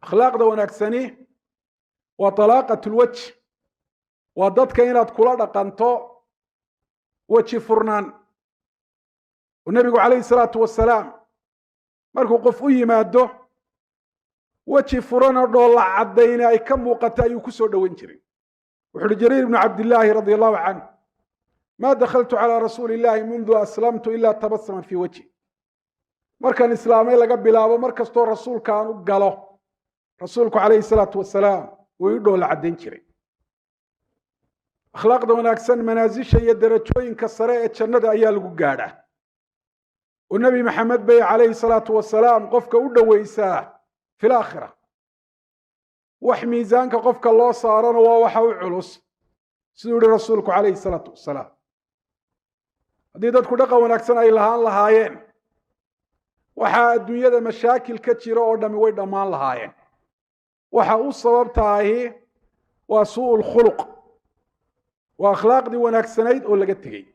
أخلاقda wanaagsani waa طلاaqة الوجه waa dadka inaad kula dhaqanto weji furnaan والنبي عليه الصلاة والسلام markuu qof u yimaado weji furan oo dhoolla cadayna ay ka muuqata ayuu ku soo dhawan jiray wuxuu Jariir ibn Cabdullaahi radiyallahu anhu ما دخلت على رسول الله منذ أسلمت إلا تبسم في وجهي markan islaamay laga bilaabo markastoo rasuulkaan u galo rasuulku calayhi salaatu wasalaam wuu dhoola cadeyn jiray akhlaaqda wanaagsan manaasisha iyo darajooyinka sare ee jannada ayaa lagu gaadhaa oo nabi maxamed bay calayhi salaatu wasalaam qofka u dhaweysaa fil aakhira wax miisaanka qofka loo saarana waa waxa u culus sidoo rasuulku calayhi salaatu wasalaam haddii dadku dhaqan wanaagsan ay lahaayeen waxa adduunyada mashaakil ka jira oo dhami way dhamaan lahaayeen waxa uu sababtaahi waa su'ul khuluq wa akhlaaqdi wanaagsanayd oo laga tagay